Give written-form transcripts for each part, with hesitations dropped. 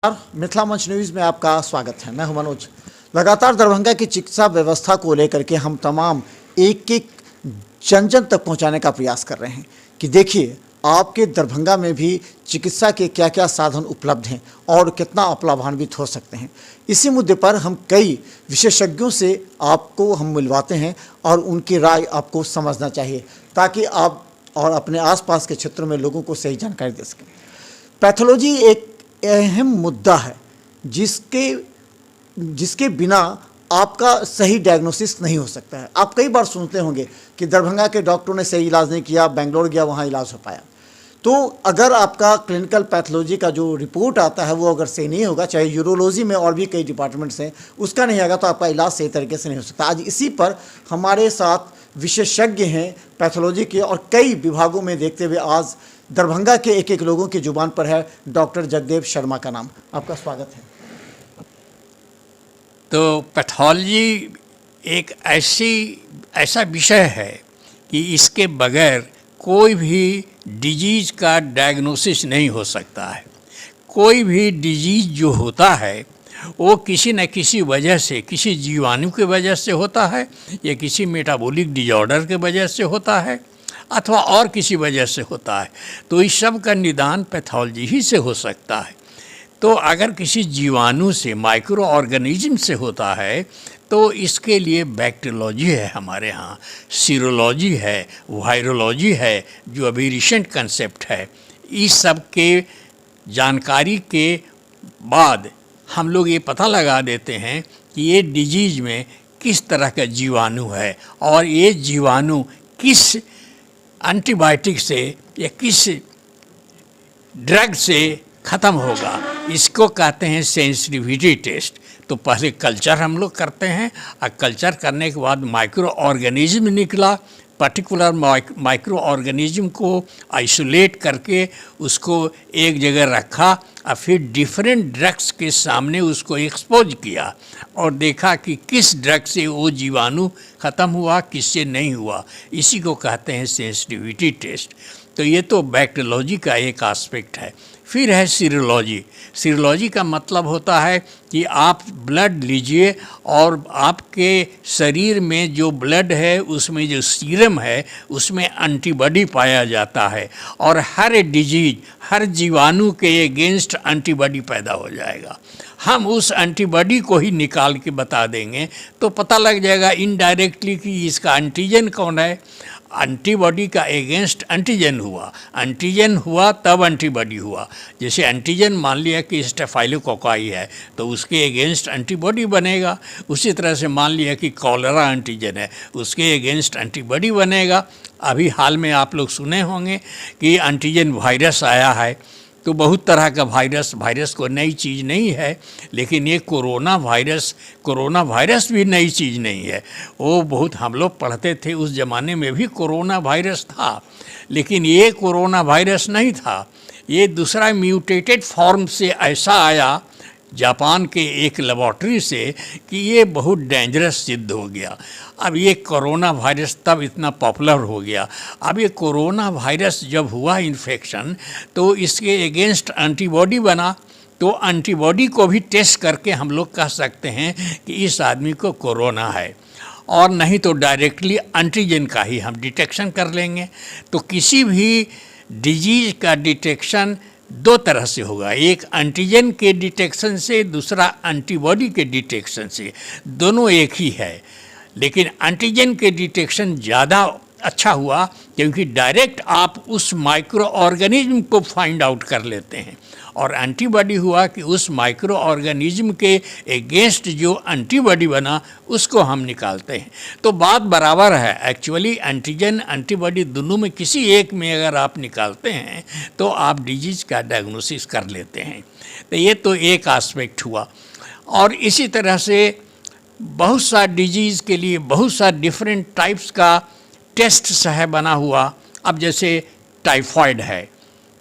मिथिला मंच न्यूज़ में आपका स्वागत है। मैं हूं मनोज। लगातार दरभंगा की चिकित्सा व्यवस्था को लेकर के हम तमाम एक एक जन जन तक पहुंचाने का प्रयास कर रहे हैं कि देखिए आपके दरभंगा में भी चिकित्सा के क्या क्या साधन उपलब्ध हैं और कितना आप लाभान्वित हो सकते हैं। इसी मुद्दे पर हम कई विशेषज्ञों से आपको हम मिलवाते हैं और उनकी राय आपको समझना चाहिए ताकि आप और अपने आसपास के क्षेत्रों में लोगों को सही जानकारी दे सकें। पैथोलॉजी एक अहम मुद्दा है जिसके बिना आपका सही डायग्नोसिस नहीं हो सकता है। आप कई बार सुनते होंगे कि दरभंगा के डॉक्टरों ने सही इलाज नहीं किया, बेंगलोर गया वहाँ इलाज हो पाया। तो अगर आपका क्लिनिकल पैथोलॉजी का जो रिपोर्ट आता है वो अगर सही नहीं होगा, चाहे यूरोलॉजी में और भी कई डिपार्टमेंट्स हैं, उसका नहीं आएगा तो आपका इलाज सही तरीके से नहीं हो सकता। आज इसी पर हमारे साथ विशेषज्ञ हैं पैथोलॉजी के और कई विभागों में देखते हुए आज दरभंगा के एक एक लोगों की जुबान पर है डॉक्टर जगदेव शर्मा का नाम। आपका स्वागत है। तो पैथोलॉजी एक ऐसा विषय है कि इसके बगैर कोई भी डिजीज़ का डायग्नोसिस नहीं हो सकता है। कोई भी डिजीज़ जो होता है वो किसी न किसी वजह से, किसी जीवाणु की वजह से होता है या किसी मेटाबॉलिक डिजॉर्डर के वजह से होता है अथवा और किसी वजह से होता है। तो इस सब का निदान पैथोलॉजी ही से हो सकता है। तो अगर किसी जीवाणु से, माइक्रो ऑर्गेनिज्म से होता है तो इसके लिए बैक्टीरियोलॉजी है हमारे यहाँ, सीरोलॉजी है, वायरोलॉजी है जो अभी रिसेंट कंसेप्ट है। इस सब के जानकारी के बाद हम लोग ये पता लगा देते हैं कि ये डिजीज़ में किस तरह का जीवाणु है और ये जीवाणु किस एंटीबायोटिक से या किस ड्रग से ख़त्म होगा। इसको कहते हैं सेंसिटिविटी टेस्ट। तो पहले कल्चर हम लोग करते हैं और कल्चर करने के बाद माइक्रो ऑर्गेनिज्म निकला। पर्टिकुलर माइक्रो ऑर्गेनिज्म को आइसोलेट करके उसको एक जगह रखा और फिर डिफरेंट ड्रग्स के सामने उसको एक्सपोज किया और देखा कि किस ड्रग से वो जीवाणु ख़त्म हुआ, किससे नहीं हुआ। इसी को कहते हैं सेंसिटिविटी टेस्ट। तो ये तो बैक्टीरियोलॉजी का एक एस्पेक्ट है। फिर है सीरोलॉजी। सीरोलॉजी का मतलब होता है कि आप ब्लड लीजिए और आपके शरीर में जो ब्लड है उसमें जो सीरम है उसमें एंटीबॉडी पाया जाता है और हर डिजीज, हर जीवाणु के अगेंस्ट एंटीबॉडी पैदा हो जाएगा। हम उस एंटीबॉडी को ही निकाल के बता देंगे तो पता लग जाएगा इनडायरेक्टली कि इसका एंटीजन कौन है। एंटीबॉडी का एगेंस्ट एंटीजन हुआ तब एंटीबॉडी हुआ। जैसे एंटीजन मान लिया कि स्टेफाइलोकोकाई है तो उसके एगेंस्ट एंटीबॉडी बनेगा। उसी तरह से मान लिया कि कॉलरा एंटीजन है, उसके एगेंस्ट एंटीबॉडी बनेगा। अभी हाल में आप लोग सुने होंगे कि एंटीजन वायरस आया है। तो बहुत तरह का वायरस को नई चीज़ नहीं है, लेकिन ये कोरोना वायरस भी नई चीज़ नहीं है। वो बहुत हम लोग पढ़ते थे, उस ज़माने में भी कोरोना वायरस था, लेकिन ये कोरोना वायरस नहीं था। ये दूसरा म्यूटेटेड फॉर्म से ऐसा आया जापान के एक लेबॉर्ट्री से कि ये बहुत डेंजरस सिद्ध हो गया। अब ये कोरोना वायरस तब इतना पॉपुलर हो गया। अब ये कोरोना वायरस जब हुआ इन्फेक्शन तो इसके अगेंस्ट एंटीबॉडी बना। तो एंटीबॉडी को भी टेस्ट करके हम लोग कह सकते हैं कि इस आदमी को कोरोना है, और नहीं तो डायरेक्टली एंटीजन का ही हम डिटेक्शन कर लेंगे। तो किसी भी डिजीज़ का डिटेक्शन दो तरह से होगा, एक एंटीजन के डिटेक्शन से, दूसरा एंटीबॉडी के डिटेक्शन से। दोनों एक ही है, लेकिन एंटीजन के डिटेक्शन ज़्यादा अच्छा हुआ क्योंकि डायरेक्ट आप उस माइक्रो ऑर्गेनिज्म को फाइंड आउट कर लेते हैं, और एंटीबॉडी हुआ कि उस माइक्रो ऑर्गेनिज्म के अगेंस्ट जो एंटीबॉडी बना उसको हम निकालते हैं। तो बात बराबर है एक्चुअली। एंटीजन एंटीबॉडी दोनों में किसी एक में अगर आप निकालते हैं तो आप डिजीज़ का डायग्नोसिस कर लेते हैं। तो ये तो एक एस्पेक्ट हुआ। और इसी तरह से बहुत सा डिजीज़ के लिए बहुत सा डिफरेंट टाइप्स का टेस्ट है बना हुआ। अब जैसे टाइफाइड है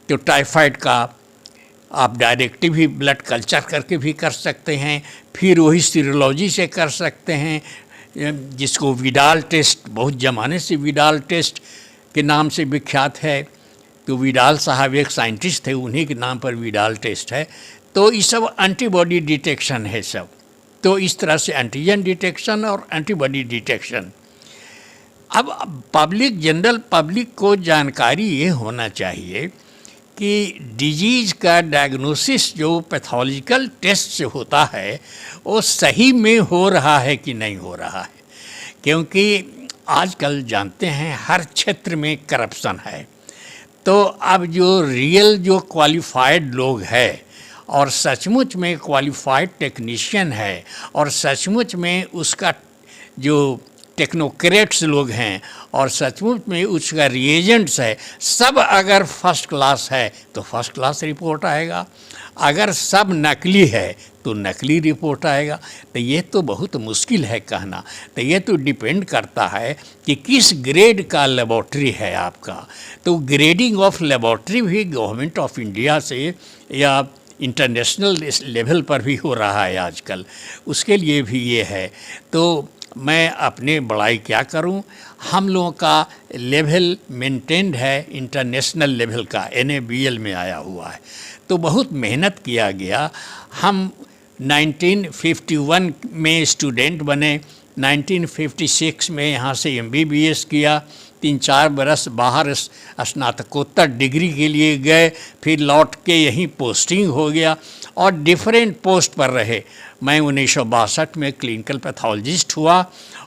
तो टाइफाइड का आप डायरेक्टली भी ब्लड कल्चर करके भी कर सकते हैं, फिर वही सीरोलॉजी से कर सकते हैं, जिसको विडाल टेस्ट, बहुत ज़माने से विडाल टेस्ट के नाम से विख्यात है। तो विडाल साहब एक साइंटिस्ट थे, उन्हीं के नाम पर विडाल टेस्ट है। तो ये सब एंटीबॉडी डिटेक्शन है सब। तो इस तरह से एंटीजन डिटेक्शन और एंटीबॉडी डिटेक्शन। अब पब्लिक, जनरल पब्लिक को जानकारी ये होना चाहिए कि डिजीज़ का डायग्नोसिस जो पैथोलॉजिकल टेस्ट से होता है वो सही में हो रहा है कि नहीं हो रहा है। क्योंकि आजकल जानते हैं हर क्षेत्र में करप्शन है। तो अब जो रियल जो क्वालिफाइड लोग हैं और सचमुच में क्वालिफाइड टेक्नीशियन है और सचमुच में उसका जो टेक्नोक्रेट्स लोग हैं और सचमुच में उसका रिएजेंट्स है, सब अगर फर्स्ट क्लास है तो फर्स्ट क्लास रिपोर्ट आएगा, अगर सब नकली है तो नकली रिपोर्ट आएगा। तो ये तो बहुत मुश्किल है कहना। तो ये तो डिपेंड करता है कि किस ग्रेड का लेबॉर्ट्री है आपका। तो ग्रेडिंग ऑफ लेबॉर्ट्री भी गवर्नमेंट ऑफ इंडिया से या इंटरनेशनल लेवल पर भी हो रहा है आजकल, उसके लिए भी ये है। तो मैं अपने बड़ाई क्या करूं, हम लोगों का लेवल मेंटेन्ड है इंटरनेशनल लेवल का, NABL में आया हुआ है। तो बहुत मेहनत किया गया। हम 1951 में स्टूडेंट बने, 1956 में यहाँ से MBBS किया, 3-4 बरस बाहर स्नातकोत्तर डिग्री के लिए गए, फिर लौट के यहीं पोस्टिंग हो गया और डिफरेंट पोस्ट पर रहे। मैं 1962 में क्लिनिकल पैथोलॉजिस्ट हुआ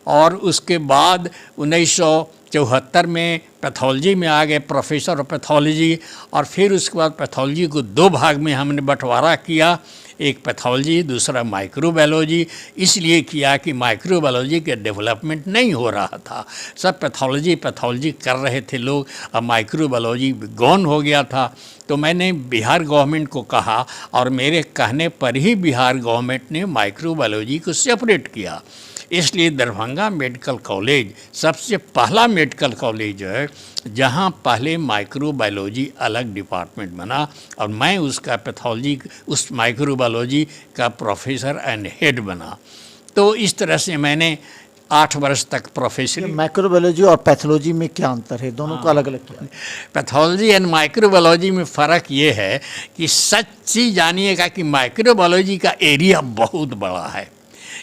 और उसके बाद 1974 में पैथोलॉजी में आ गए, प्रोफेसर ऑफ पैथोलॉजी। और फिर उसके बाद पैथोलॉजी को 2 भाग में हमने बंटवारा किया, एक पैथोलॉजी दूसरा माइक्रोबायोलॉजी। इसलिए किया कि माइक्रोबायोलॉजी के डेवलपमेंट नहीं हो रहा था, सब पैथोलॉजी कर रहे थे लोग, अब माइक्रोबायोलॉजी गौन हो गया था। तो मैंने बिहार गवर्नमेंट को कहा और मेरे कहने पर ही बिहार गवर्नमेंट ने माइक्रोबायोलॉजी को सेपरेट किया। इसलिए दरभंगा मेडिकल कॉलेज सबसे पहला मेडिकल कॉलेज है जहां पहले माइक्रोबायोलॉजी अलग डिपार्टमेंट बना और मैं उसका पैथोलॉजी, उस माइक्रोबायोलॉजी का प्रोफेसर एंड हेड बना। तो इस तरह से मैंने 8 वर्ष तक प्रोफेसर। माइक्रोबायोलॉजी और पैथोलॉजी में क्या अंतर है, दोनों को अलग अलग क्या है? पैथोलॉजी एंड माइक्रोबायोलॉजी में फ़र्क ये है कि सच्ची जानिएगा कि माइक्रोबायोलॉजी का एरिया बहुत बड़ा है,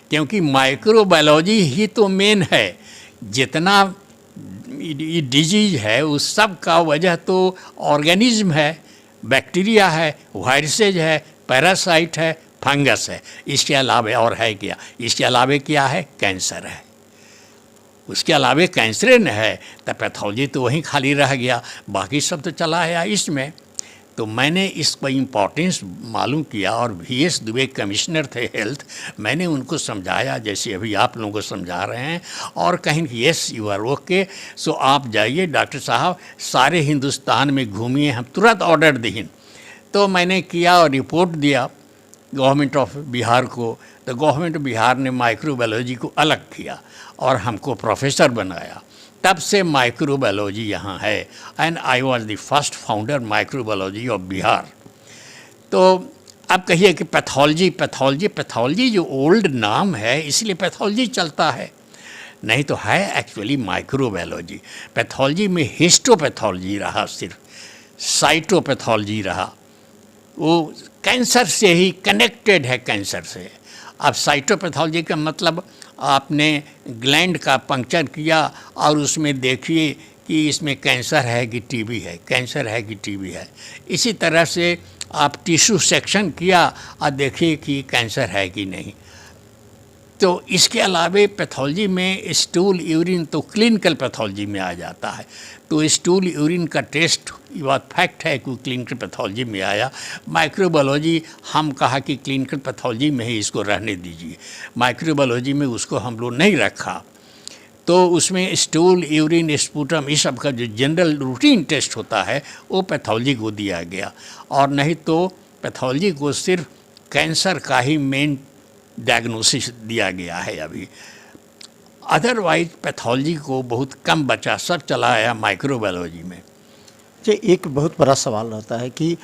क्योंकि माइक्रोबायोलॉजी ही तो मेन है। जितना ये डिजीज है उस सब का वजह तो ऑर्गेनिज्म है, बैक्टीरिया है, वायरसेज है, पैरासाइट है, फंगस है। इसके अलावा और है क्या? इसके अलावा क्या है? कैंसर है। उसके अलावा कैंसर न है तो पैथोलॉजी तो वहीं खाली रह गया, बाकी सब तो चला है इसमें। तो मैंने इसका इम्पोर्टेंस मालूम किया और VS दुबे कमिश्नर थे हेल्थ, मैंने उनको समझाया जैसे अभी आप लोगों को समझा रहे हैं और कहीं येस यू आर ओके, सो आप जाइए डॉक्टर साहब सारे हिंदुस्तान में घूमिए, हम तुरंत ऑर्डर दें। तो मैंने किया और रिपोर्ट दिया गवर्नमेंट ऑफ बिहार को। तो गवर्नमेंट ऑफ बिहार ने माइक्रोबायोलॉजी को अलग किया और हमको प्रोफेसर बनाया। तब से माइक्रोबायोलॉजी यहाँ है and I was the first founder microbiology of Bihar. तो अब कहिए कि पैथोलॉजी जो ओल्ड नाम है इसलिए पैथोलॉजी चलता है, नहीं तो है एक्चुअली माइक्रोबायोलॉजी। पैथोलॉजी में हिस्टोपैथोलॉजी रहा, सिर्फ साइटोपैथोलॉजी रहा, वो कैंसर से ही कनेक्टेड है, कैंसर से। अब साइटोपैथोलॉजी का मतलब आपने ग्लैंड का पंक्चर किया और उसमें देखिए कि इसमें कैंसर है कि टीबी है, कैंसर है कि टीबी है। इसी तरह से आप टिश्यू सेक्शन किया और देखिए कि कैंसर है कि नहीं। तो इसके अलावे पैथोलॉजी में स्टूल यूरिन तो क्लिनिकल पैथोलॉजी में आ जाता है। तो स्टूल यूरिन का टेस्ट ये बात फैक्ट है कि क्लिनिकल पैथोलॉजी में आया। माइक्रोबायोलॉजी हम कहा कि क्लिनिकल पैथोलॉजी में ही इसको रहने दीजिए, माइक्रोबायोलॉजी में उसको हम लोग नहीं रखा। तो उसमें स्टूल यूरिन स्पूटम इस सब का जो जनरल रूटीन टेस्ट होता है वो पैथोलॉजी को दिया गया, और नहीं तो पैथोलॉजी को सिर्फ कैंसर का ही मेन डायग्नोसिस दिया गया है अभी। अदरवाइज पैथोलॉजी को बहुत कम बचा, सब चला आया माइक्रोबायोलॉजी में। अच्छा, एक बहुत बड़ा सवाल रहता है कि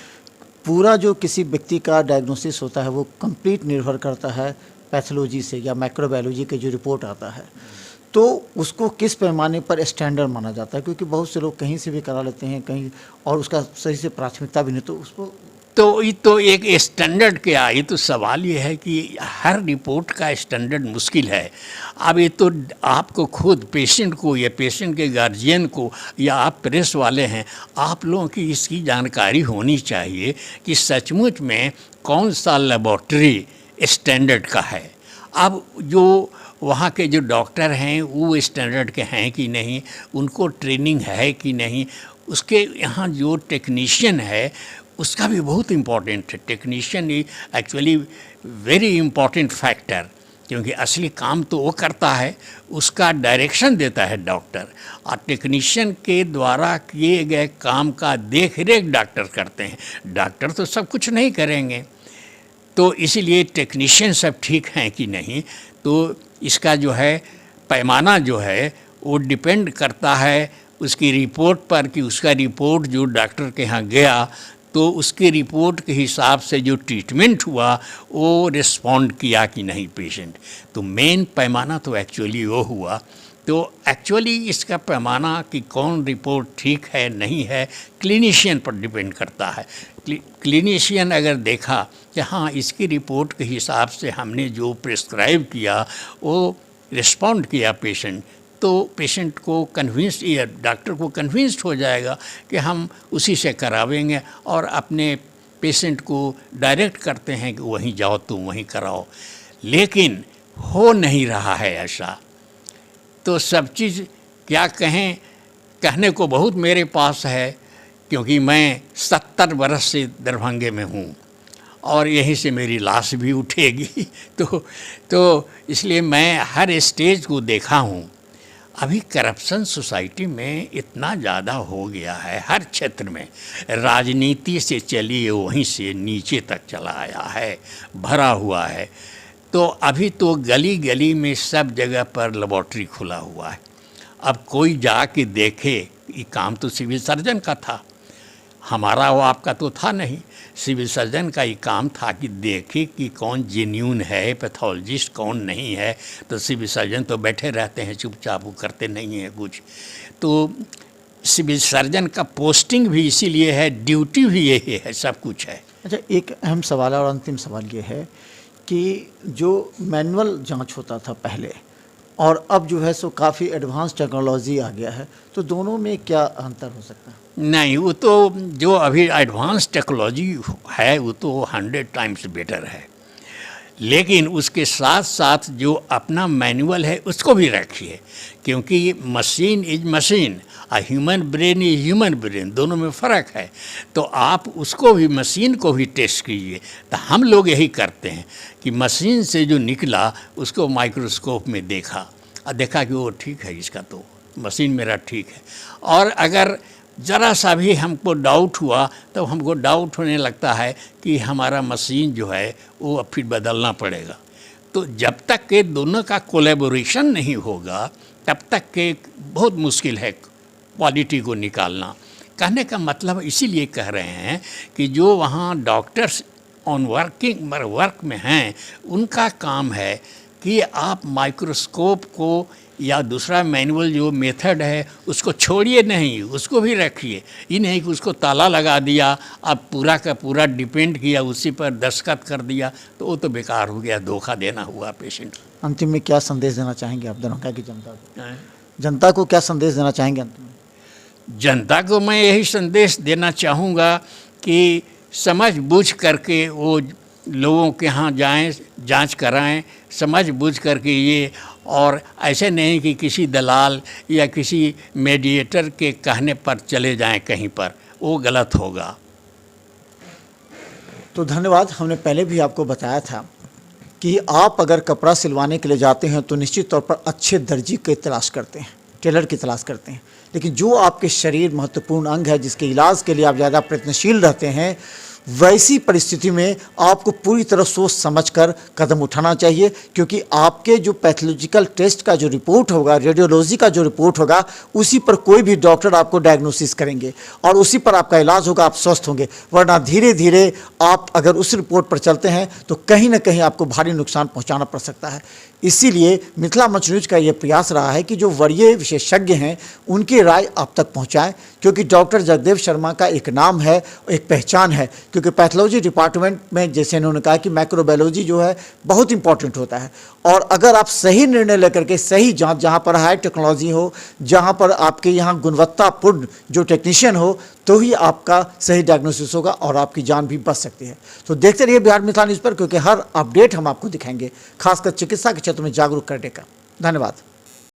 पूरा जो किसी व्यक्ति का डायग्नोसिस होता है वो कंप्लीट निर्भर करता है पैथोलॉजी से या माइक्रोबायोलॉजी के जो रिपोर्ट आता है, तो उसको किस पैमाने पर स्टैंडर्ड माना जाता है? क्योंकि बहुत से लोग कहीं से भी करा लेते हैं कहीं, और उसका सही से प्राथमिकता भी नहीं, तो उसको तो ये तो एक स्टैंडर्ड क्या, ये तो सवाल ये है कि हर रिपोर्ट का स्टैंडर्ड मुश्किल है। अब ये तो आपको खुद पेशेंट को या पेशेंट के गार्जियन को या आप प्रेस वाले हैं, आप लोगों की इसकी जानकारी होनी चाहिए कि सचमुच में कौन सा लेबॉर्ट्री स्टैंडर्ड का है। अब जो वहाँ के जो डॉक्टर हैं वो स्टैंडर्ड के हैं कि नहीं, उनको ट्रेनिंग है कि नहीं, उसके यहाँ जो टेक्नीशियन है उसका भी बहुत इम्पॉर्टेंट है। Technician is actually very important factor, क्योंकि असली काम तो वो करता है, उसका डायरेक्शन देता है डॉक्टर, और टेक्नीशियन के द्वारा किए गए काम का देख रेख डॉक्टर करते हैं। डॉक्टर तो सब कुछ नहीं करेंगे, तो इसीलिए टेक्नीशियन सब ठीक हैं कि नहीं, तो इसका जो है पैमाना जो है वो डिपेंड करता है उसकी रिपोर्ट पर, कि उसका रिपोर्ट जो डॉक्टर के यहाँ गया तो उसकी रिपोर्ट के हिसाब से जो ट्रीटमेंट हुआ वो रिस्पॉन्ड किया कि नहीं पेशेंट। तो मेन पैमाना तो एक्चुअली वो हुआ। तो एक्चुअली इसका पैमाना कि कौन रिपोर्ट ठीक है नहीं है क्लिनिशियन पर डिपेंड करता है। क्लिनिशियन अगर देखा कि हाँ इसकी रिपोर्ट के हिसाब से हमने जो प्रिस्क्राइब किया वो रिस्पॉन्ड किया पेशेंट, तो पेशेंट को कन्विंस या डॉक्टर को कन्विंस्ड हो जाएगा कि हम उसी से करावेंगे, और अपने पेशेंट को डायरेक्ट करते हैं कि वहीं जाओ तुम वहीं कराओ। लेकिन हो नहीं रहा है ऐसा, तो सब चीज़ क्या कहें, कहने को बहुत मेरे पास है, क्योंकि मैं 70 बरस से दरभंगे में हूँ और यहीं से मेरी लाश भी उठेगी। तो इसलिए मैं हर स्टेज को देखा हूँ। अभी करप्शन सोसाइटी में इतना ज़्यादा हो गया है, हर क्षेत्र में, राजनीति से चलिए वहीं से नीचे तक चला आया है, भरा हुआ है। तो अभी तो गली गली में सब जगह पर लेबॉर्ट्री खुला हुआ है। अब कोई जाके देखे, ये काम तो सिविल सर्जन का था, हमारा वो आपका तो था नहीं। सिविल सर्जन का ये काम था कि देखे कि कौन जेन्यून है, पैथोलॉजिस्ट कौन नहीं है। तो सिविल सर्जन तो बैठे रहते हैं चुपचाप, वो करते नहीं हैं कुछ। तो सिविल सर्जन का पोस्टिंग भी इसीलिए है, ड्यूटी भी यही है, सब कुछ है। अच्छा, एक अहम सवाल है और अंतिम सवाल ये है कि जो मैनुअल जांच होता था पहले और अब जो है सो काफ़ी एडवांस टेक्नोलॉजी आ गया है, तो दोनों में क्या अंतर हो सकता है? नहीं, वो तो जो अभी एडवांस टेक्नोलॉजी है वो तो 100 टाइम्स बेटर है, लेकिन उसके साथ साथ जो अपना मैनुअल है उसको भी रखिए, क्योंकि machine is machine, human brain is human brain, दोनों में फ़र्क है। तो आप उसको भी, मशीन को भी टेस्ट कीजिए। तो हम लोग यही करते हैं कि मशीन से जो निकला उसको माइक्रोस्कोप में देखा और देखा कि वो ठीक है, इसका तो मशीन मेरा ठीक है। और अगर ज़रा सा भी हमको डाउट हुआ तो हमको डाउट होने लगता है कि हमारा मशीन जो है वो अब फिर बदलना पड़ेगा। तो जब तक के दोनों का कोलैबोरेशन नहीं होगा तब तक के बहुत मुश्किल है क्वालिटी को निकालना। कहने का मतलब इसीलिए कह रहे हैं कि जो वहाँ डॉक्टर्स ऑन वर्क में हैं, उनका काम है कि आप माइक्रोस्कोप को या दूसरा मैनुअल जो मेथड है उसको छोड़िए नहीं, उसको भी रखिए। ये नहीं कि उसको ताला लगा दिया, अब पूरा का पूरा डिपेंड किया उसी पर, दस्तखत कर दिया, तो वो तो बेकार हो गया, धोखा देना हुआ पेशेंट। अंतिम में क्या संदेश देना चाहेंगे आप दरभंगा की जनता को? जनता को क्या संदेश देना चाहेंगे अंतिम में? जनता को मैं यही संदेश देना चाहूँगा कि समझ बूझ करके वो लोगों के यहाँ जाएं, जांच कराएं, समझ बूझ करके ये, और ऐसे नहीं कि किसी दलाल या किसी मीडिएटर के कहने पर चले जाएं कहीं पर, वो गलत होगा। तो धन्यवाद। हमने पहले भी आपको बताया था कि आप अगर कपड़ा सिलवाने के लिए जाते हैं तो निश्चित तौर पर अच्छे दर्जी की तलाश करते हैं, टेलर की तलाश करते हैं, लेकिन जो आपके शरीर महत्वपूर्ण अंग है जिसके इलाज के लिए आप ज़्यादा प्रयत्नशील रहते हैं, वैसी परिस्थिति में आपको पूरी तरह सोच समझकर कदम उठाना चाहिए, क्योंकि आपके जो पैथोलॉजिकल टेस्ट का जो रिपोर्ट होगा, रेडियोलॉजी का जो रिपोर्ट होगा, उसी पर कोई भी डॉक्टर आपको डायग्नोसिस करेंगे और उसी पर आपका इलाज होगा, आप स्वस्थ होंगे। वरना धीरे धीरे आप अगर उस रिपोर्ट पर चलते हैं तो कहीं ना कहीं आपको भारी नुकसान पहुंचाना पड़ सकता है। इसीलिए मिथिला मंच न्यूज का ये प्रयास रहा है कि जो वरीय विशेषज्ञ हैं उनकी राय आप तक पहुंचाएं, क्योंकि डॉक्टर जगदेव शर्मा का एक नाम है, एक पहचान है। क्योंकि पैथोलॉजी डिपार्टमेंट में जैसे इन्होंने कहा कि माइक्रोबायोलॉजी जो है बहुत इंपॉर्टेंट होता है, और अगर आप सही निर्णय लेकर के सही जांच, जहां पर हाई टेक्नोलॉजी हो, जहां पर आपके यहाँ गुणवत्तापूर्ण जो टेक्नीशियन हो, तो ही आपका सही डायग्नोसिस होगा और आपकी जान भी बच सकती है। तो देखते रहिए बिहार मिथिला न्यूज़ पर, क्योंकि हर अपडेट हम आपको दिखाएंगे, खासकर चिकित्सा के क्षेत्र में जागरूक करने का। धन्यवाद।